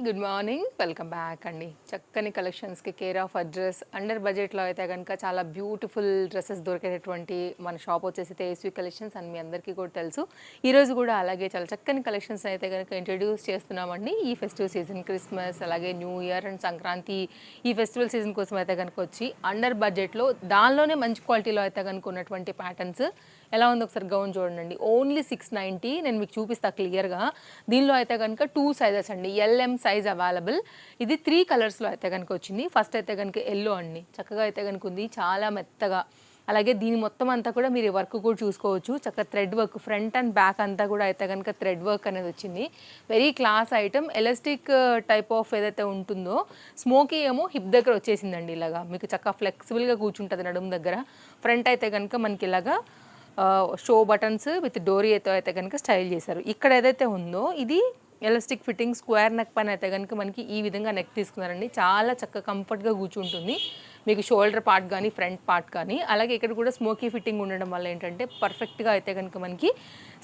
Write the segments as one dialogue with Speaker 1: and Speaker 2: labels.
Speaker 1: Good morning, welcome back అండి. చక్కని కలెక్షన్స్కి care of address under బడ్జెట్లో అయితే కనుక చాలా బ్యూటిఫుల్ డ్రెస్సెస్ దొరికేటటువంటి మన షాప్ వచ్చేసి తేజస్వి కలెక్షన్స్ అని మీ అందరికీ కూడా తెలుసు. ఈరోజు కూడా అలాగే చాలా చక్కని కలెక్షన్స్ అయితే కనుక ఇంట్రడ్యూస్ చేస్తున్నామండి. ఈ ఫెస్టివల్ సీజన్ క్రిస్మస్ అలాగే న్యూ ఇయర్ అండ్ సంక్రాంతి ఈ ఫెస్టివల్ సీజన్ కోసం అయితే కనుక వచ్చి అండర్ బడ్జెట్లో దానిలోనే మంచి క్వాలిటీలో అయితే కనుక ఉన్నటువంటి ప్యాటర్న్స్ ఎలా ఉందో ఒకసారి గౌన్ చూడండి. ఓన్లీ 690 నేను మీకు చూపిస్తాను క్లియర్గా. దీనిలో అయితే కనుక 2 సైజెస్ అండి, ఎల్ఎం సైజ్ అవైలబుల్. ఇది 3 కలర్స్లో అయితే కనుక వచ్చింది. ఫస్ట్ అయితే కనుక ఎల్లో అండి, చక్కగా అయితే కనుక ఉంది, చాలా మెత్తగా. అలాగే దీని మొత్తం అంతా కూడా మీరు వర్క్ కూడా చూసుకోవచ్చు, చక్కగా thread work front and back అంతా కూడా అయితే కనుక థ్రెడ్ వర్క్ అనేది వచ్చింది. Very class item. Elastic type of ఏదైతే ఉంటుందో స్మోకీ ఏమో హిప్ దగ్గర వచ్చేసిందండి. ఇలాగా మీకు చక్కగా ఫ్లెక్సిబుల్గా కూర్చుంటుంది నడుము దగ్గర. ఫ్రంట్ అయితే కనుక మనకి ఇలాగా షో బటన్స్ విత్ డోరీతో అయితే కనుక స్టైల్ చేశారు. ఇక్కడ ఏదైతే ఉందో ఇది ఎలాస్టిక్ ఫిట్టింగ్ స్క్వేర్ నెక్ పైన అయితే కనుక మనకి ఈ విధంగా నెక్ తీసుకున్నారండి. చాలా చక్కగా కంఫర్ట్గా కూర్చుంటుంది మీకు, షోల్డర్ పార్ట్ కానీ ఫ్రంట్ పార్ట్ కానీ. అలాగే ఇక్కడ కూడా స్మోకీ ఫిట్టింగ్ ఉండడం వల్ల ఏంటంటే పర్ఫెక్ట్గా అయితే కనుక మనకి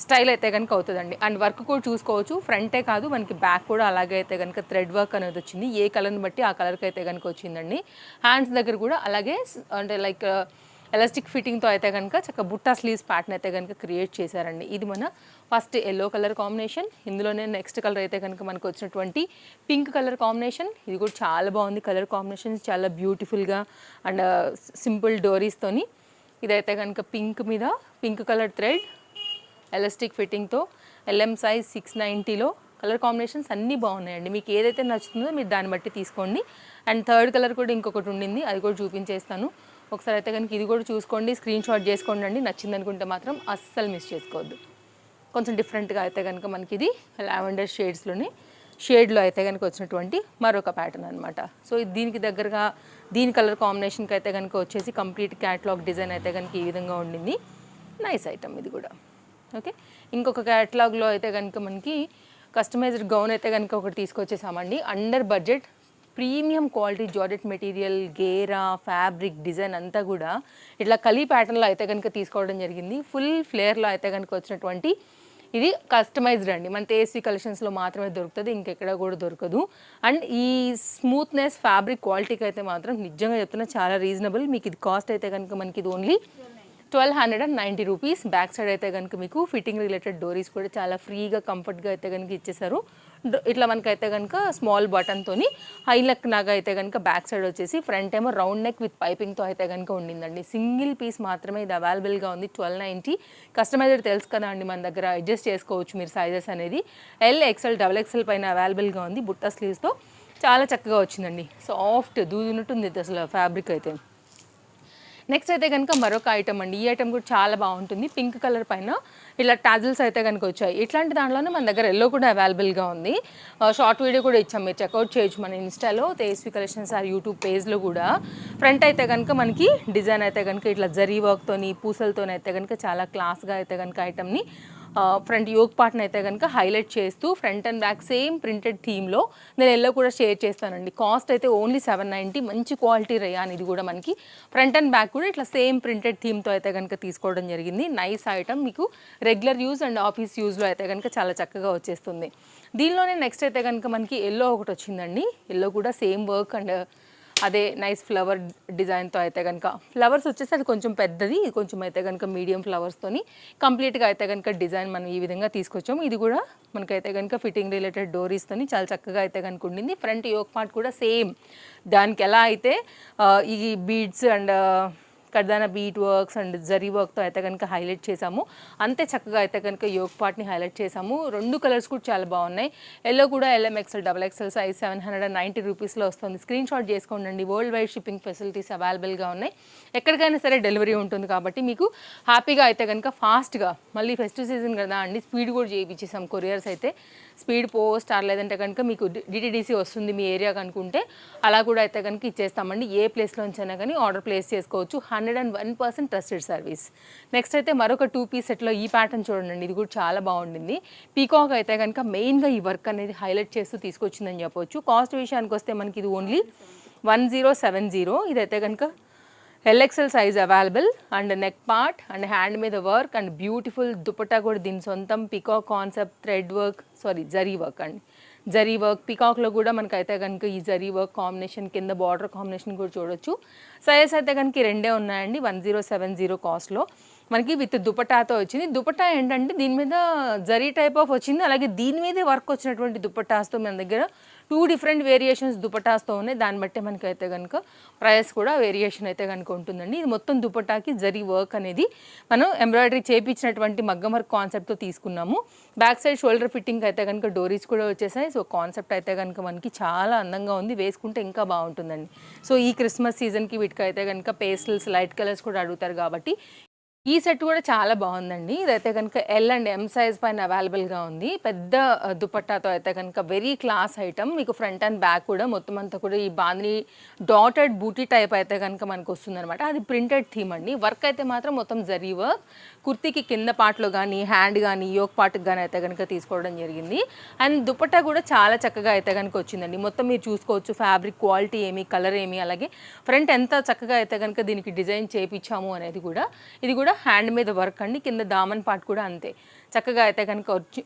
Speaker 1: స్టైల్ అయితే కనుక అవుతుందండి. అండ్ వర్క్ కూడా చూసుకోవచ్చు, ఫ్రంటే కాదు మనకి బ్యాక్ కూడా అలాగే అయితే కనుక థ్రెడ్ వర్క్ అనేది వచ్చింది. ఏ కలర్ని బట్టి ఆ కలర్కి అయితే కనుక వచ్చిందండి. హ్యాండ్స్ దగ్గర కూడా అలాగే అంటే లైక్ ఎలాస్టిక్ ఫిట్టింగ్తో అయితే కనుక చక్కగా బుట్టా స్లీవ్స్ ప్యాటర్న్ అయితే కనుక క్రియేట్ చేశారండి. ఇది మన ఫస్ట్ ఎల్లో కలర్ కాంబినేషన్. ఇందులోనే నెక్స్ట్ కలర్ అయితే కనుక మనకు వచ్చినటువంటి పింక్ కలర్ కాంబినేషన్. ఇది కూడా చాలా బాగుంది కలర్ కాంబినేషన్, చాలా బ్యూటిఫుల్గా అండ్ సింపుల్ డోరీస్తోని. ఇదైతే కనుక పింక్ మీద పింక్ కలర్ థ్రెడ్ ఎలాస్టిక్ ఫిట్టింగ్తో ఎల్ఎం సైజ్ 690లో. కలర్ కాంబినేషన్స్ అన్నీ బాగున్నాయండి. మీకు ఏదైతే నచ్చుతుందో మీరు దాన్ని బట్టి తీసుకోండి. అండ్ థర్డ్ కలర్ కూడా ఇంకొకటి ఉండింది, అది కూడా చూపించేస్తాను ఒకసారి. అయితే కనుక ఇది కూడా చూసుకోండి, స్క్రీన్ షాట్ చేసుకోండి అండి. నచ్చింది అనుకుంటే మాత్రం అస్సలు మిస్ చేసుకోవద్దు. కొంచెం డిఫరెంట్గా అయితే కనుక మనకి ఇది లావెండర్ షేడ్లో అయితే కనుక వచ్చినటువంటి మరొక ప్యాటర్న్ అనమాట. సో దీనికి దగ్గరగా దీని కలర్ కాంబినేషన్కి అయితే కనుక వచ్చేసి కంప్లీట్ క్యాటలాగ్ డిజైన్ అయితే కనుక ఈ విధంగా ఉండింది. నైస్ ఐటమ్ ఇది కూడా. ఓకే, ఇంకొక క్యాటలాగ్లో అయితే కనుక మనకి కస్టమైజ్డ్ గౌన్ అయితే కనుక ఒకటి తీసుకొచ్చేసామండి. Under budget premium quality georgette material, గేరా ఫ్యాబ్రిక్ డిజైన్ అంతా కూడా ఇట్లా కలీ ప్యాటర్న్లో అయితే కనుక తీసుకోవడం జరిగింది. ఫుల్ ఫ్లేర్లో అయితే కనుక వచ్చినటువంటి ఇది కస్టమైజ్డ్ అండి. మన తేజస్వి కలెక్షన్స్లో మాత్రమే దొరుకుతుంది, ఇంకెక్కడ కూడా దొరకదు. అండ్ ఈ స్మూత్నెస్ ఫ్యాబ్రిక్ క్వాలిటీకి అయితే మాత్రం నిజంగా చెప్తున్నా చాలా రీజనబుల్. మీకు ఇది కాస్ట్ అయితే కనుక మనకి ఇది ఓన్లీ 1290 రూపీస్. బ్యాక్ సైడ్ అయితే కనుక మీకు ఫిట్టింగ్ రిలేటెడ్ డోరీస్ కూడా చాలా ఫ్రీగా కంఫర్ట్గా అయితే కనుక ఇచ్చేసారు. ఇట్లా మనకైతే కనుక స్మాల్ బటన్తోని హై నెక్ నాగా అయితే కనుక బ్యాక్ సైడ్ వచ్చేసి, ఫ్రంట్ ఏమో రౌండ్ నెక్ విత్ పైపింగ్తో అయితే కనుక ఉండిందండి. సింగిల్ పీస్ మాత్రమే ఇది అవైలబుల్గా ఉంది. 1290. కస్టమైజర్ తెలుసు కదా అండి, మన దగ్గర అడ్జస్ట్ చేసుకోవచ్చు మీరు సైజెస్ అనేది. ఎల్ ఎక్స్ఎల్ డబుల్ ఎక్స్ఎల్ పైన అవైలబుల్గా ఉంది. బుట్టా స్లీవ్స్తో చాలా చక్కగా వచ్చిందండి. సాఫ్ట్ దూదినట్టుంది అసలు ఫ్యాబ్రిక్ అయితే. నెక్స్ట్ అయితే కనుక మరొక ఐటమ్ అండి. ఈ ఐటమ్ కూడా చాలా బాగుంటుంది. పింక్ కలర్ పైన ఇలా టాజిల్స్ అయితే కనుక వచ్చాయి. ఇట్లాంటి దాంట్లోనే మన దగ్గర ఎల్లో కూడా అవైలబుల్గా ఉంది. షార్ట్ వీడియో కూడా ఇచ్చాం, మీరు చెక్అవుట్ చేయొచ్చు మన ఇన్స్టాలో తేజస్వి కలెక్షన్స్ ఆర్ యూట్యూబ్ పేజ్లో కూడా. ఫ్రంట్ అయితే కనుక మనకి డిజైన్ అయితే కనుక ఇట్లా జరీ వర్క్తోని పూసలతోని అయితే కనుక చాలా క్లాస్గా అయితే కనుక ఐటమ్ని ఫ్రంట్ యోక్ పార్ట్ని అయితే కనుక హైలైట్ చేస్తూ front and back same printed థీమ్లో నేను ఎల్లో కూడా షేర్ చేస్తానండి. కాస్ట్ అయితే ఓన్లీ 790. మంచి క్వాలిటీ రేయాన్. ఇది కూడా మనకి ఫ్రంట్ అండ్ బ్యాక్ కూడా ఇట్లా సేమ్ ప్రింటెడ్ థీమ్తో అయితే కనుక తీసుకోవడం జరిగింది. నైస్ ఐటమ్, మీకు రెగ్యులర్ యూజ్ అండ్ ఆఫీస్ యూజ్లో అయితే కనుక చాలా చక్కగా వచ్చేస్తుంది. దీనిలోనే నెక్స్ట్ అయితే కనుక మనకి ఎల్లో ఒకటి వచ్చిందండి. ఎల్లో కూడా సేమ్ వర్క్ అండ్ అదే నైస్ ఫ్లవర్ డిజైన్తో అయితే కనుక, ఫ్లవర్స్ వచ్చేసి అది కొంచెం పెద్దది, ఇది కొంచెం అయితే కనుక మీడియం ఫ్లవర్స్తోని కంప్లీట్గా అయితే కనుక డిజైన్ మనం ఈ విధంగా తీసుకొచ్చాము. ఇది కూడా మనకైతే కనుక ఫిట్టింగ్ రిలేటెడ్ డోరీస్తోని చాలా చక్కగా అయితే కనుక ఉండింది. ఫ్రంట్ యోక్ పార్ట్ కూడా సేమ్ దానికి ఎలా అయితే ఈ బీడ్స్ అండ్ కర్దానా బీట్ వర్క్స్ అండ్ జరీ వర్క్తో అయితే కనుక హైలైట్ చేసాము, అంతే చక్కగా అయితే కనుక యోక్ పార్ట్ని హైలైట్ చేసాము. 2 కలర్స్ కూడా చాలా బాగున్నాయి. ఎల్లో కూడా LM XL double XL size 790 రూపీస్లో వస్తుంది. స్క్రీన్ షాట్ చేసుకోండి. వరల్డ్ వైడ్ షిప్పింగ్ ఫెసిలిటీస్ అవైలబుల్గా ఉన్నాయి. ఎక్కడికైనా సరే డెలివరీ ఉంటుంది కాబట్టి మీకు హ్యాపీగా అయితే కనుక ఫాస్ట్గా, మళ్ళీ ఫెస్టివ్ సీజన్ కదా అండి, స్పీడ్ కూడా చేయించేసాం. కొరియర్స్ అయితే స్పీడ్ పోస్ట్ లేదంటే కనుక మీకు డిటిడిసి వస్తుంది మీ ఏరియాకి అనుకుంటే అలా కూడా అయితే కనుక ఇచ్చేస్తామండి. ఏ ప్లేస్లోంచైనా కానీ ఆర్డర్ ప్లేస్ చేసుకోవచ్చు. 101% ట్రస్టెడ్ సర్వీస్. నెక్స్ట్ అయితే మరొక 2 పీస్ సెట్లో ఈ ప్యాటర్న్ చూడండి. ఇది కూడా చాలా బాగుండింది. పీకాక్ అయితే కనుక మెయిన్గా ఈ వర్క్ అనేది హైలైట్ చేస్తూ తీసుకొచ్చిందని చెప్పొచ్చు. కాస్ట్ విషయానికి వస్తే మనకి ఇది ఓన్లీ 1070. ఇదైతే కనుక L XL size available and neck part and hand మీద వర్క్ అండ్ బ్యూటిఫుల్ దుపట్టా కూడా దీని సొంతం. Peacock concept thread work zari work అండి. జరీ వర్క్, పికాక్లో కూడా మనకైతే కనుక ఈ జరీ వర్క్ కాంబినేషన్ కింద బార్డర్ కాంబినేషన్ కూడా చూడొచ్చు. సైజ్ అయితే కనుక రెండే ఉన్నాయండి 1070 కాస్ట్లో. మనకి విత్ దుపట్టాతో వచ్చింది. దుపట్టా ఏంటంటే దీని మీద జరీ టైప్ ఆఫ్ వచ్చింది, అలాగే దీని మీదే వర్క్ వచ్చినటువంటి దుపట్టాస్తో మన దగ్గర 2 డిఫరెంట్ వేరియేషన్స్ దుపట్టాస్తో ఉన్నాయి. దాన్ని బట్టి మనకైతే కనుక ప్రైస్ కూడా వేరియేషన్ అయితే కనుక ఉంటుందండి. ఇది మొత్తం దుపట్టాకి జరీ వర్క్ అనేది మనం ఎంబ్రాయిడరీ చేయించినటువంటి మగ్గం వర్క్ కాన్సెప్ట్తో తీసుకున్నాము. బ్యాక్ సైడ్ షోల్డర్ ఫిట్టింగ్ అయితే కనుక డోరీస్ కూడా వచ్చేసాయి. సో కాన్సెప్ట్ అయితే కనుక మనకి చాలా అందంగా ఉంది, వేసుకుంటే ఇంకా బాగుంటుందండి. సో ఈ క్రిస్మస్ సీజన్కి వీటికి అయితే కనుక పేస్టల్స్, లైట్ కలర్స్ కూడా అడుగుతారు కాబట్టి ఈ సెట్ కూడా చాలా బాగుందండి. ఇదైతే కనుక ఎల్ అండ్ ఎం సైజ్ పైన అవైలబుల్గా ఉంది. పెద్ద దుపట్టాతో అయితే కనుక వెరీ క్లాస్ ఐటమ్. మీకు ఫ్రంట్ అండ్ బ్యాక్ కూడా మొత్తం అంతా కూడా ఈ బాందిని డాటెడ్ బూటీ టైప్ అయితే కనుక మనకు వస్తుందన్నమాట. అది ప్రింటెడ్ థీమ్ అండి. వర్క్ అయితే మాత్రం మొత్తం జరీ వర్క్. కుర్తీకి కింద పార్ట్లో కానీ, హ్యాండ్ కానీ, యోక్ పార్ట్కి కానీ అయితే కనుక తీసుకోవడం జరిగింది. అండ్ దుపట్టా కూడా చాలా చక్కగా అయితే కనుక వచ్చిందండి. మొత్తం మీరు చూసుకోవచ్చు ఫ్యాబ్రిక్ క్వాలిటీ ఏమి, కలర్ ఏమి, అలాగే ఫ్రంట్ ఎంత చక్కగా అయితే కనుక దీనికి డిజైన్ చేయించాము అనేది కూడా. ఇది కూడా హ్యాండ్ మీద వర్క్ అండి. కింద దామన్ పార్ట్ కూడా అంతే చక్కగా అయితే కనుక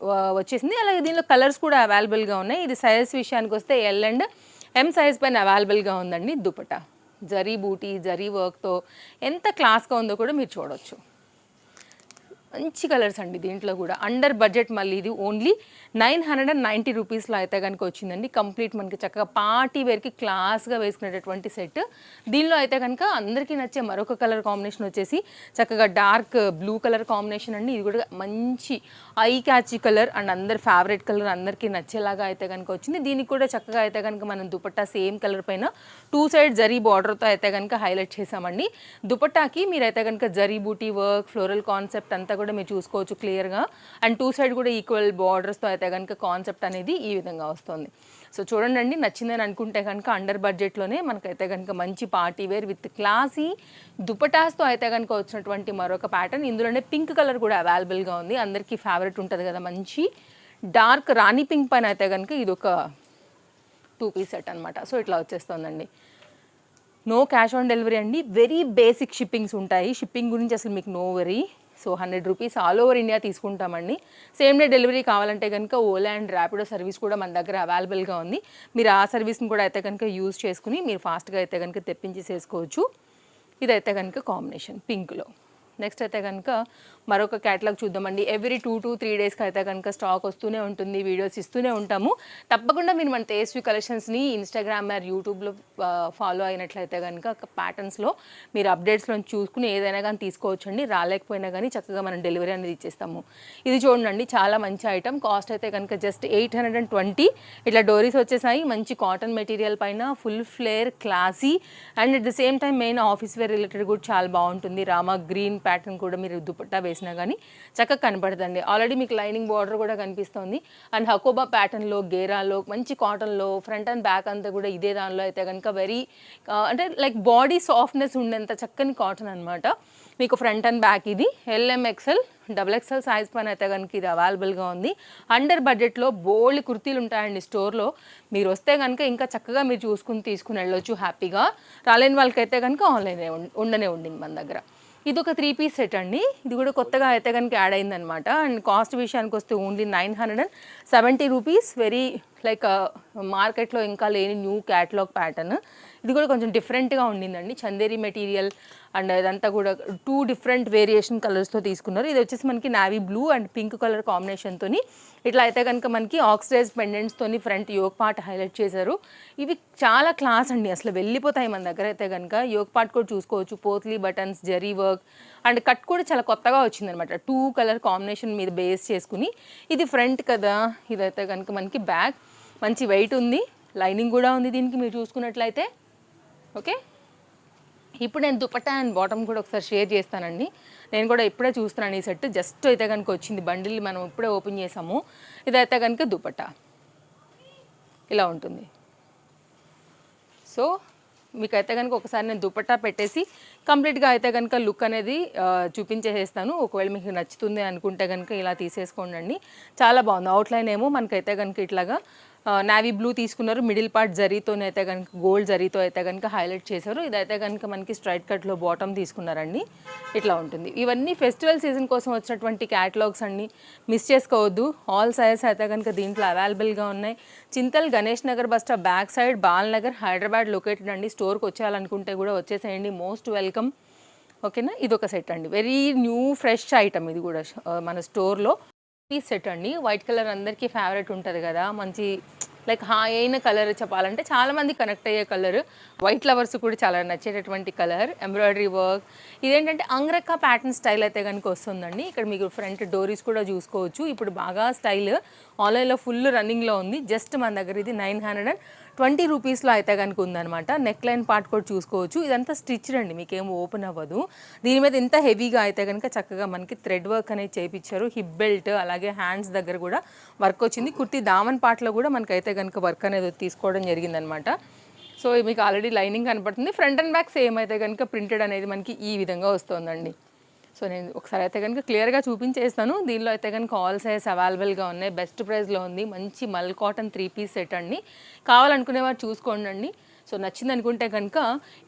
Speaker 1: వచ్చేసింది. అలాగే దీనిలో కలర్స్ కూడా అవైలబుల్గా ఉన్నాయి. ఇది సైజ్ విషయానికి వస్తే ఎల్ అండ్ ఎం సైజ్ పైన అవైలబుల్గా ఉందండి. దుపట్టా జరీ బూటీ, జరీ వర్క్తో ఎంత క్లాస్గా ఉందో కూడా మీరు చూడవచ్చు. మంచి కలర్స్ అండి. దీంట్లో కూడా అండర్ బడ్జెట్, మళ్ళీ ఇది ఓన్లీ 990 రూపీస్లో అయితే కనుక వచ్చిందండి. కంప్లీట్ మనకి చక్కగా పార్టీ వేర్కి క్లాస్గా వేసుకునేటటువంటి సెట్. దీనిలో అయితే కనుక అందరికీ నచ్చే మరొక కలర్ కాంబినేషన్ వచ్చేసి చక్కగా డార్క్ బ్లూ కలర్ కాంబినేషన్ అండి. ఇది కూడా మంచి ఐ క్యాచీ కలర్ అండ్ అందరి ఫేవరెట్ కలర్, అందరికీ నచ్చేలాగా అయితే కనుక వచ్చింది. దీనికి కూడా చక్కగా అయితే కనుక మనం దుపట్టా సేమ్ కలర్ పైన 2 సైడ్ జరీ బార్డర్తో అయితే కనుక హైలైట్ చేసామండి. దుపట్టాకి మీరైతే కనుక జరీ బూటీ వర్క్, ఫ్లోరల్ కాన్సెప్ట్ అంతా కూడా మీరు చూసుకోవచ్చు క్లియర్గా. అండ్ 2 సైడ్ కూడా ఈక్వల్ బార్డర్స్తో అయితే కనుక కాన్సెప్ట్ అనేది ఈ విధంగా వస్తుంది. సో చూడండి, నచ్చిందని అనుకుంటే కనుక అండర్ బడ్జెట్లోనే మనకైతే కనుక మంచి పార్టీ వేర్ విత్ క్లాసీ దుపటాస్తో అయితే కనుక వచ్చినటువంటి మరొక ప్యాటర్న్. ఇందులోనే పింక్ కలర్ కూడా అవైలబుల్గా ఉంది. అందరికీ ఫేవరెట్ ఉంటుంది కదా, మంచి డార్క్ రాణి పింక్ పైన అయితే కనుక ఇది ఒక 2 పీస్ సెట్ అనమాట. సో ఇట్లా వచ్చేస్తుందండి. నో క్యాష్ ఆన్ డెలివరీ అండి. వెరీ బేసిక్ షిప్పింగ్స్ ఉంటాయి. షిప్పింగ్ గురించి అసలు మీకు no worry. So 100 rupees all over India తీసుకుంటామండి. సేమ్ డే డెలివరీ కావాలంటే కనుక ఓలా అండ్ ర్యాపిడో సర్వీస్ కూడా మన దగ్గర అవైలబుల్గా ఉంది. మీరు ఆ సర్వీస్ని కూడా అయితే కనుక యూజ్ చేసుకుని మీరు ఫాస్ట్గా అయితే కనుక తెప్పించేసేసుకోవచ్చు. ఇదైతే కనుక కాంబినేషన్ పింక్లో. నెక్స్ట్ అయితే కనుక మరొక క్యాటలాగ్ చూద్దామండి. ఎవ్రీ 2 to 3 డేస్కి అయితే కనుక స్టాక్ వస్తూనే ఉంటుంది, వీడియోస్ ఇస్తూనే ఉంటాము. తప్పకుండా మీరు మన తేజస్వి కలెక్షన్స్ని ఇన్స్టాగ్రామ్ ఆర్ యూట్యూబ్లో ఫాలో అయినట్లయితే కనుక ప్యాటర్న్స్లో మీరు అప్డేట్స్లో చూసుకుని ఏదైనా కానీ తీసుకోవచ్చండి. రాలేకపోయినా కానీ చక్కగా మనం డెలివరీ అనేది ఇచ్చేస్తాము. ఇది చూడండి, చాలా మంచి ఐటమ్. కాస్ట్ అయితే కనుక జస్ట్ 820. ఇట్లా డోరీస్ వచ్చేసాయి. మంచి కాటన్ మెటీరియల్ పైన full flare, classy and at the same time main office wear related కూడా చాలా బాగుంటుంది. రామా గ్రీన్ ప్యాటర్న్ కూడా మీరు దుపట్టా వేసినా కానీ చక్కగా కనపడుతుంది. ఆల్రెడీ మీకు లైనింగ్ బార్డర్ కూడా కనిపిస్తుంది. అండ్ హకోబా ప్యాటర్న్లో, గేరాలో, మంచి కాటన్లో ఫ్రంట్ అండ్ బ్యాక్ అంతా కూడా ఇదే దానిలో అయితే కనుక వెరీ అంటే లైక్ బాడీ సాఫ్ట్నెస్ ఉండేంత చక్కని కాటన్ అనమాట. మీకు ఫ్రంట్ అండ్ బ్యాక్ ఇది LMXL, XXL సైజ్ పైన అయితే కనుక ఇది అవైలబుల్గా ఉంది. అండర్ బడ్జెట్లో బోల్డ్ కుర్తీలు ఉంటాయండి స్టోర్లో. మీరు వస్తే కనుక ఇంకా చక్కగా మీరు చూసుకుని తీసుకుని వెళ్ళొచ్చు హ్యాపీగా. రాలేని వాళ్ళకైతే కనుక ఆన్లైన్ ఉండనే ఉండింది మన దగ్గర. ఇది ఒక 3 పీస్ సెట్ అండి. ఇది కూడా కొత్తగా అయితే కనుక యాడ్ అయిందనమాట. అండ్ కాస్ట్ విషయానికి వస్తే ఓన్లీ 970 రూపీస్. వెరీ లైక్ మార్కెట్లో ఇంకా లేని న్యూ క్యాటలాగ్ ప్యాటర్న్. ఇది కూడా కొంచెం డిఫరెంట్గా ఉండిందండి. చందేరి మెటీరియల్ అండ్ ఇదంతా కూడా 2 డిఫరెంట్ వేరియేషన్ కలర్స్తో తీసుకున్నారు. ఇది వచ్చేసి మనకి navy blue and pink colour కాంబినేషన్తో ఇట్లా అయితే కనుక మనకి ఆక్సిడైజ్ పెండెంట్స్తో ఫ్రంట్ యోక్ పార్ట్ హైలైట్ చేశారు. ఇవి చాలా క్లాస్ అండి, అసలు వెళ్ళిపోతాయి మన దగ్గర అయితే కనుక. యోక్ పార్ట్ కూడా చూసుకోవచ్చు, potli buttons, zari work and cut కూడా చాలా కొత్తగా వచ్చిందనమాట. 2 కలర్ కాంబినేషన్ మీద బేస్ చేసుకుని. ఇది ఫ్రంట్ కదా, ఇదైతే కనుక మనకి బ్యాక్ మంచి వెయిట్ ఉంది, లైనింగ్ కూడా ఉంది దీనికి మీరు చూసుకున్నట్లయితే. ఓకే, ఇప్పుడు నేను దుపట్టా అండ్ బాటమ్ కూడా ఒకసారి షేర్ చేస్తానండి. నేను కూడా ఇప్పుడే చూస్తున్నాను ఈ సెట్. జస్ట్ అయితే కనుక వచ్చింది, బండిల్ మనం ఇప్పుడే ఓపెన్ చేసాము. ఇదైతే కనుక దుపట్టా ఇలా ఉంటుంది. సో మీకైతే కనుక ఒకసారి నేను దుపట్టా పెట్టేసి కంప్లీట్గా అయితే కనుక లుక్ అనేది చూపించేసేస్తాను. ఒకవేళ మీకు నచ్చుతుంది అనుకుంటే కనుక ఇలా తీసేసుకోండి. చాలా బాగుంది. అవుట్లైన్ ఏమో మనకైతే కనుక ఇట్లాగా నావీ బ్లూ తీసుకున్నారు, మిడిల్ పార్ట్ జరీతోనే అయితే కనుక గోల్డ్ జరీతో అయితే కనుక హైలైట్ చేశారు. ఇదైతే కనుక మనకి స్ట్రైట్ కట్లో బాటమ్ తీసుకున్నారండి. ఇట్లా ఉంటుంది. ఇవన్నీ ఫెస్టివల్ సీజన్ కోసం వచ్చినటువంటి క్యాటలాగ్స్ అన్ని మిస్ చేసుకోవద్దు. ఆల్ సైజెస్ అయితే కనుక దీంట్లో అవైలబుల్గా ఉన్నాయి. Chintal Ganesh Nagar bus stop back side Balnagar Hyderabad located అండి. స్టోర్కి వచ్చేయాలనుకుంటే కూడా వచ్చేసేయండి, మోస్ట్ వెల్కమ్. ఓకేనా, ఇది ఒక సెట్ అండి, వెరీ న్యూ ఫ్రెష్ ఐటమ్ ఇది కూడా మన స్టోర్లో. పీస్ సెట్ అండి, వైట్ కలర్ అందరికీ ఫేవరెట్ ఉంటుంది కదా, మంచి లైక్ హాయ్ అయిన కలర్ చెప్పాలంటే చాలామంది కనెక్ట్ అయ్యే కలర్, వైట్ లవర్స్ కూడా చాలా నచ్చేటటువంటి కలర్, ఎంబ్రాయిడరీ వర్క్. ఇదేంటంటే అంగ్రక్క ప్యాటర్న్ స్టైల్ అయితే కనుక వస్తుందండి. ఇక్కడ మీకు ఫ్రంట్ డోరీస్ కూడా చూసుకోవచ్చు. ఇప్పుడు బాగా స్టైల్ ఆన్లైన్లో ఫుల్ రన్నింగ్లో ఉంది. జస్ట్ మన దగ్గర ఇది 920 రూపీస్లో అయితే కనుక ఉందన్నమాట. నెక్ లైన్ పార్ట్ కూడా చూసుకోవచ్చు. ఇదంతా స్టిచ్డ్ అండి, మీకేం ఓపెన్ అవ్వదు. దీని మీద ఇంత హెవీగా అయితే కనుక చక్కగా మనకి థ్రెడ్ వర్క్ అనేది చేయించారు. హిప్ బెల్ట్ అలాగే హ్యాండ్స్ దగ్గర కూడా వర్క్ వచ్చింది. కుర్తి దామన్ పార్ట్లో కూడా మనకైతే కనుక వర్క్ అనేది తీసుకోవడం జరిగిందనమాట. సో మీకు ఆల్రెడీ లైనింగ్ కనపడుతుంది. ఫ్రంట్ అండ్ బ్యాక్ సేమ్ అయితే కనుక ప్రింటెడ్ అనేది మనకి ఈ విధంగా వస్తుందండి. సో నేను ఒకసారి అయితే కనుక క్లియర్గా చూపించేస్తాను. దీనిలో అయితే కనుక ఆల్ సైజ్ అవైలబుల్గా ఉన్నాయి. బెస్ట్ ప్రైస్లో ఉంది. మంచి మల్ కాటన్ 3 పీస్ సెట్ అండి. కావాలనుకునేవారు చూసుకోండి అండి. సో నచ్చింది అనుకుంటే కనుక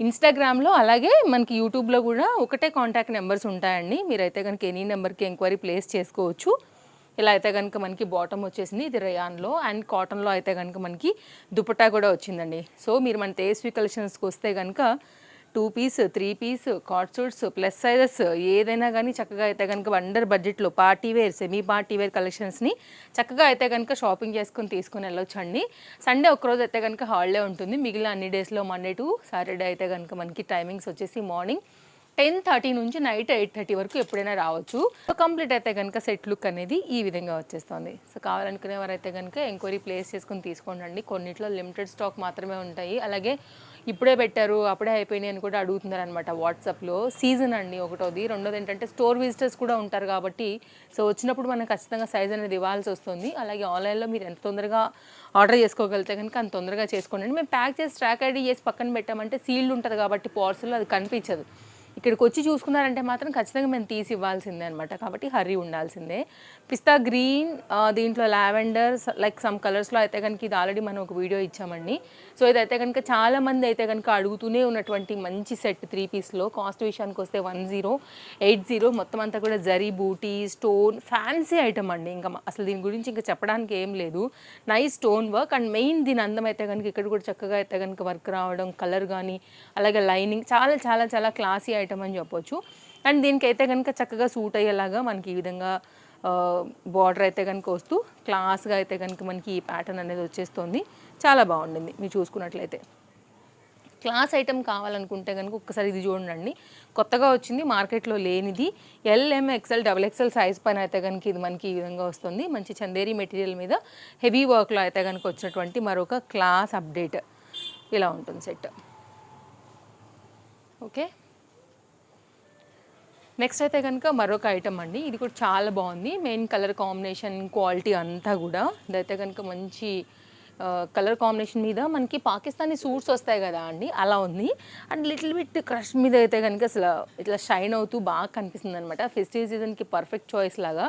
Speaker 1: ఇన్స్టాగ్రామ్లో అలాగే మనకి యూట్యూబ్లో కూడా ఒకటే కాంటాక్ట్ నెంబర్స్ ఉంటాయండి. మీరైతే కనుక ఎనీ నెంబర్కి ఎంక్వైరీ ప్లేస్ చేసుకోవచ్చు. ఇలా అయితే కనుక మనకి బాటమ్ వచ్చేసింది. ఇది రేయాన్లో అండ్ కాటన్లో అయితే కనుక మనకి దుపట్టా కూడా వచ్చిందండి. సో మీరు మన తేజస్వి కలెక్షన్స్కి వస్తే కనుక 2 piece 3 piece card suits plus sizes ఏదైనా కానీ చక్కగా అయితే కనుక అండర్ బడ్జెట్లో party wear semi party wear కలెక్షన్స్ని చక్కగా అయితే కనుక షాపింగ్ చేసుకుని తీసుకుని వెళ్ళొచ్చండి. సండే ఒకరోజు అయితే కనుక హాలిడే ఉంటుంది. మిగిలిన అన్ని డేస్లో మండే టు సాటర్డే అయితే కనుక మనకి టైమింగ్స్ వచ్చేసి మార్నింగ్ 10:30 నుంచి నైట్ 8:30 వరకు ఎప్పుడైనా రావచ్చు. సో కంప్లీట్ అయితే కనుక సెట్ లుక్ అనేది ఈ విధంగా వచ్చేస్తుంది. సో కావాలనుకునే వారైతే కనుక ఎంక్వైరీ ప్లేస్ చేసుకుని తీసుకోండి. కొన్నిట్లో లిమిటెడ్ స్టాక్ మాత్రమే ఉంటాయి. అలాగే ఇప్పుడే పెట్టారు అప్పుడే అయిపోయినాయి అని కూడా అడుగుతున్నారు అనమాట వాట్సాప్లో. సీజన్ అండి ఒకటోది. రెండోది ఏంటంటే స్టోర్ విజిటర్స్ కూడా ఉంటారు కాబట్టి సో వచ్చినప్పుడు మనం ఖచ్చితంగా సైజ్ అనేది ఇవ్వాల్సి వస్తుంది. అలాగే ఆన్లైన్లో మీరు ఎంత తొందరగా ఆర్డర్ చేసుకోగలిగితే కనుక అంత తొందరగా చేసుకోండి. మేము ప్యాక్ చేసి ట్రాక్ ఐడి చేసి పక్కన పెట్టామంటే సీల్డ్ ఉంటుంది కాబట్టి పార్సల్ అది కనిపించదు. ఇక్కడికి వచ్చి చూసుకున్నారంటే మాత్రం ఖచ్చితంగా మేము తీసి ఇవ్వాల్సిందే అనమాట. కాబట్టి హర్రీ ఉండాల్సిందే. పిస్తా గ్రీన్, దీంట్లో లావెండర్ లైక్ సమ్ కలర్స్లో అయితే కనుక ఇది ఆల్రెడీ మనం ఒక వీడియో ఇచ్చామండి. సో ఇదైతే కనుక చాలామంది అయితే కనుక అడుగుతూనే ఉన్నటువంటి మంచి సెట్ 3 పీస్లో. కాస్ట్ విషయానికి వస్తే 1080 మొత్తం అంతా కూడా జరీ బూటీ స్టోన్ ఫ్యాన్సీ ఐటమ్ అండి. ఇంకా అసలు దీని గురించి ఇంకా చెప్పడానికి ఏం లేదు. Nice stone work and main దీని అందం అయితే కనుక ఇక్కడ కూడా చక్కగా అయితే కనుక వర్క్ రావడం, కలర్ కానీ అలాగే లైనింగ్ చాలా చాలా చాలా క్లాసీ ఐటమ్ అని చెప్పొచ్చు. అండ్ దీనికైతే కనుక చక్కగా సూట్ అయ్యేలాగా మనకి ఈ విధంగా బార్డర్ అయితే కనుక వస్తూ క్లాస్గా అయితే కనుక మనకి ఈ ప్యాటర్న్ అనేది వచ్చేస్తుంది. చాలా బాగుండింది మీరు చూసుకున్నట్లయితే. క్లాస్ ఐటమ్ కావాలనుకుంటే కనుక ఒక్కసారి ఇది చూడండి, కొత్తగా వచ్చింది, మార్కెట్లో లేనిది. LM XL XXL సైజ్ పైన అయితే కనుక ఇది మనకి ఈ విధంగా వస్తుంది. మంచి చందేరి మెటీరియల్ మీద హెవీ వర్క్లో అయితే కనుక వచ్చినటువంటి మరొక క్లాస్ అప్డేట్. ఇలా ఉంటుంది సెట్. ఓకే, నెక్స్ట్ అయితే కనుక మరొక ఐటమ్ అండి. ఇది కూడా చాలా బాగుంది. మెయిన్ కలర్ కాంబినేషన్ క్వాలిటీ అంతా కూడా ఇదైతే కనుక మంచి కలర్ కాంబినేషన్ మీద మనకి పాకిస్తానీ సూట్స్ వస్తాయి కదా అండి, అలా ఉంది. అండ్ లిటిల్ బిట్ క్రష్ మీద అయితే కనుక అసలు ఇట్లా షైన్ అవుతూ బాగా కనిపిస్తుంది అనమాట. ఫెస్టివ్ సీజన్కి పర్ఫెక్ట్ చాయిస్ లాగా.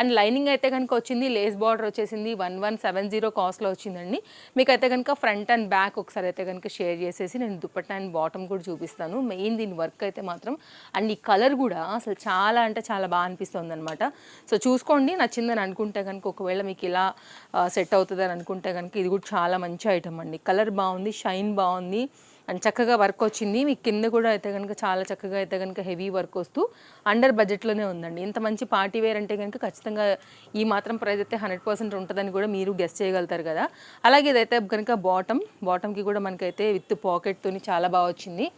Speaker 1: అండ్ లైనింగ్ అయితే కనుక వచ్చింది, లేస్ బార్డర్ వచ్చేసింది. 1170 కాస్ట్లో వచ్చిందండి. మీకు అయితే కనుక ఫ్రంట్ అండ్ బ్యాక్ ఒకసారి అయితే కనుక షేర్ చేసేసి నేను దుపట్టా అండ్ బాటమ్ కూడా చూపిస్తాను. మెయిన్ దీని వర్క్ అయితే మాత్రం అండ్ ఈ కలర్ కూడా అసలు చాలా అంటే చాలా బాగా అనిపిస్తుంది అనమాట. సో చూసుకోండి, నచ్చిందని అనుకుంటే కనుక ఒకవేళ మీకు ఇలా సెట్ అవుతుందని అనుకుంటే కనుక ఇది కూడా చాలా మంచి ఐటమ్ అండి. కలర్ బాగుంది, షైన్ బాగుంది అండ్ చక్కగా వర్క్ వచ్చింది. మీకు కింద కూడా అయితే కనుక చాలా చక్కగా అయితే కనుక హెవీ వర్క్ వస్తూ అండర్ బడ్జెట్లోనే ఉందండి. ఇంత మంచి పార్టీ వేర్ అంటే కనుక ఖచ్చితంగా ఈ మాత్రం ప్రైస్ అయితే 100% ఉంటుందని కూడా మీరు గెస్ చేయగలుగుతారు కదా. అలాగే ఇదైతే కనుక బాటమ్కి కూడా మనకైతే విత్ పాకెట్తోని చాలా బాగా వచ్చింది,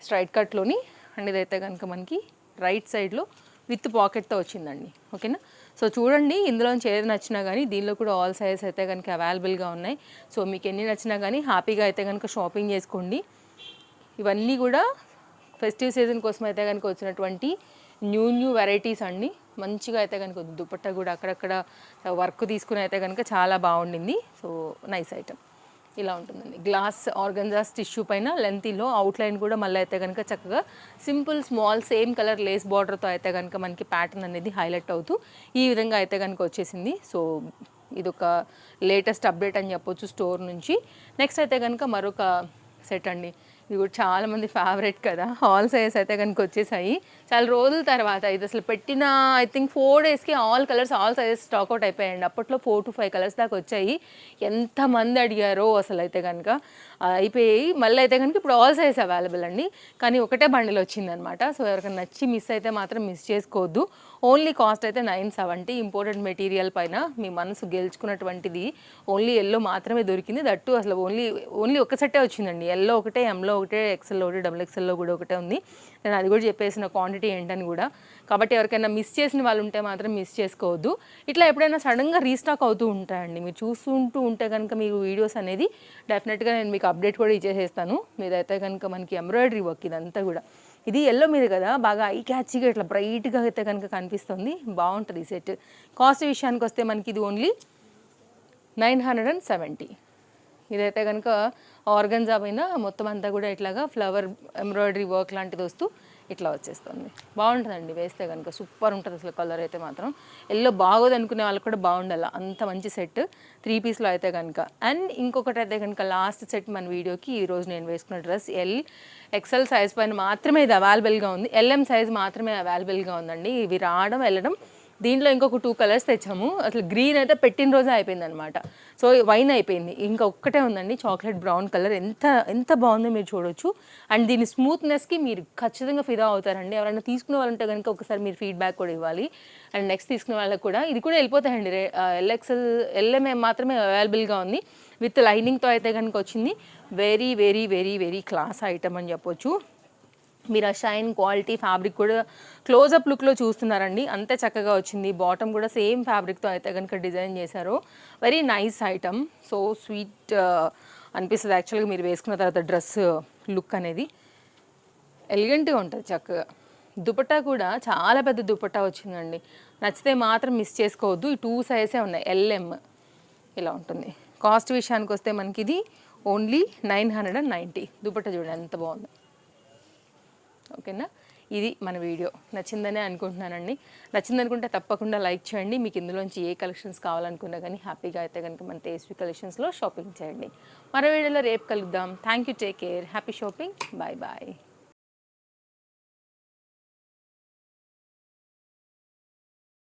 Speaker 1: స్ట్రైట్ కట్లోని. అండ్ ఇదైతే కనుక మనకి రైట్ సైడ్లో విత్ పాకెట్తో వచ్చిందండి. ఓకేనా, సో చూడండి, ఇందులోంచి ఏది నచ్చినా కానీ దీనిలో కూడా ఆల్ సైజెస్ అయితే కనుక అవైలబుల్గా ఉన్నాయి. సో మీకు ఎన్ని నచ్చినా కానీ హ్యాపీగా అయితే కనుక షాపింగ్ చేసుకోండి. ఇవన్నీ కూడా ఫెస్టివ్ సీజన్ కోసం అయితే కనుక వచ్చినటువంటి న్యూ వెరైటీస్ అండి. మంచిగా అయితే కనుక దుపట్టా కూడా అక్కడక్కడ వర్క్ తీసుకుని అయితే కనుక చాలా బాగుండింది. So nice item. ఇలా ఉంటుందండి. గ్లాస్ ఆర్గంజాస్ టిష్యూ పైన లెంతీలో అవుట్లైన్ కూడా మళ్ళీ అయితే కనుక చక్కగా simple small same colour lace బార్డర్తో అయితే కనుక మనకి ప్యాటర్న్ అనేది హైలైట్ అవుతూ ఈ విధంగా అయితే కనుక వచ్చేసింది. సో ఇది ఒక లేటెస్ట్ అప్డేట్ అని చెప్పొచ్చు స్టోర్ నుంచి. నెక్స్ట్ అయితే కనుక మరొక సెట్ అండి. ఇది కూడా చాలామంది ఫేవరెట్ కదా. ఆల్ సైజెస్ అయితే కనుక వచ్చేసాయి చాలా రోజుల తర్వాత. ఇది అసలు పెట్టిన ఐ థింక్ 4 డేస్కి all colours all sizes stock out అయిపోయాయండి. అప్పట్లో 4 to 5 కలర్స్ దాకా వచ్చాయి. ఎంతమంది అడిగారో అసలు అయితే కనుక అయిపోయాయి. మళ్ళీ అయితే కనుక ఇప్పుడు ఆల్ సైజ్ అవైలబుల్ అండి. కానీ ఒకటే బండిల్ వచ్చిందనమాట. సో ఎవరికైనా నచ్చి మిస్ అయితే మాత్రం మిస్ చేసుకోవద్దు. ఓన్లీ కాస్ట్ అయితే 970. ఇంపోర్టెడ్ మెటీరియల్ పైన మీ మనసు గెలుచుకున్నటువంటిది. ఓన్లీ ఎల్లో మాత్రమే దొరికింది. దట్టు అసలు ఓన్లీ ఒక సెట్టే వచ్చిందండి. ఎల్లో ఒకటే, ఎంలో ఒకటే, ఎక్సెల్లో ఒకటి, డబుల్ ఎక్సెల్లో కూడా ఒకటే ఉంది. నేను అది కూడా చెప్పేసిన క్వాంటిటీ ఏంటని కూడా. కాబట్టి ఎవరికైనా మిస్ చేసిన వాళ్ళు ఉంటే మాత్రం మిస్ చేసుకోవద్దు. ఇట్లా ఎప్పుడైనా సడన్గా రీస్టాక్ అవుతూ ఉంటాయండి. మీరు చూస్తుంటూ ఉంటే కనుక మీరు వీడియోస్ అనేది డెఫినెట్గా నేను మీకు అప్డేట్ కూడా ఇచ్చేసేస్తాను. మీదైతే కనుక మనకి ఎంబ్రాయిడరీ వర్క్ ఇదంతా కూడా. ఇది ఎల్లో మీద కదా బాగా ఐ క్యాచీగా ఇట్లా బ్రైట్గా అయితే కనుక కనిపిస్తుంది. బాగుంటుంది ఈ సెట్. కాస్ట్ విషయానికి వస్తే మనకి ఇది ఓన్లీ 970. ఇదైతే కనుక ఆర్గన్జా పైన మొత్తం అంతా కూడా ఇట్లాగా ఫ్లవర్ ఎంబ్రాయిడరీ వర్క్ లాంటిది వస్తూ ఇట్లా వచ్చేస్తుంది. బాగుంటుందండి వేస్తే కనుక సూపర్ ఉంటుంది అసలు. కలర్ అయితే మాత్రం ఎల్లో బాగోదు అనుకునే వాళ్ళకి కూడా బాగుండాలి. అంత మంచి సెట్ 3 పీస్లో అయితే కనుక. అండ్ ఇంకొకటి అయితే కనుక లాస్ట్ సెట్ మన వీడియోకి ఈరోజు నేను వేసుకున్న డ్రెస్ ఎక్సెల్ సైజ్ పైన మాత్రమే ఇది అవైలబుల్గా ఉంది. ఎల్ఎం సైజ్ మాత్రమే అవైలబుల్గా ఉందండి. ఇవి రావడం వెళ్ళడం. దీంట్లో ఇంకొక 2 కలర్స్ తెచ్చాము. అసలు గ్రీన్ అయితే పెట్టిన రోజే అయిపోయింది అనమాట. సో వైన్ అయిపోయింది. ఇంకా ఒక్కటే ఉందండి చాక్లెట్ బ్రౌన్ కలర్. ఎంత బాగుందో మీరు చూడొచ్చు. అండ్ దీని స్మూత్నెస్కి మీరు ఖచ్చితంగా ఫిదా అవుతారండి. ఎవరైనా తీసుకునే వాళ్ళంటే కనుక ఒకసారి మీరు ఫీడ్బ్యాక్ కూడా ఇవ్వాలి. అండ్ నెక్స్ట్ తీసుకునే వాళ్ళకి కూడా ఇది కూడా వెళ్ళిపోతాయండి. ఎల్ఎక్సెల్ ఎల్ఎంఏ మాత్రమే అవైలబుల్గా ఉంది. విత్ లైనింగ్తో అయితే కనుక వచ్చింది. Very very very very class item అని చెప్పొచ్చు. మీరు ఆ షైన్ క్వాలిటీ ఫ్యాబ్రిక్ కూడా క్లోజప్ లుక్లో చూస్తున్నారండి. అంతే చక్కగా వచ్చింది. బాటమ్ కూడా సేమ్ ఫ్యాబ్రిక్తో అయితే కనుక డిజైన్ చేశారు. Very nice item. So sweet అనిపిస్తుంది యాక్చువల్గా మీరు వేసుకున్న తర్వాత డ్రెస్ లుక్ అనేది ఎలిగెంట్గా ఉంటుంది చక్కగా. దుపట్టా కూడా చాలా పెద్ద దుపట్టా వచ్చిందండి. నచ్చితే మాత్రం మిస్ చేసుకోవద్దు. ఈ 2 సైజే ఉన్నాయి. ఎల్ఎం ఇలా ఉంటుంది. కాస్ట్ విషయానికి వస్తే మనకి ఇది ఓన్లీ 990. దుపట్టా చూడండి ఎంత బాగుంది. ఓకేనా. ఇది మన వీడియో నచ్చిందనే అనుకుంటున్నానండి. నచ్చిందనుకుంటే తప్పకుండా లైక్ చేయండి. మీకు ఇందులోంచి ఏ కలెక్షన్స్ కావాలనుకున్నా కానీ హ్యాపీగా అయితే కనుక మన తేజస్వి కలెక్షన్స్లో షాపింగ్ చేయండి. మరో వీడియోలో రేపు కలుద్దాం. Thank you. Take care. Happy shopping. Bye bye.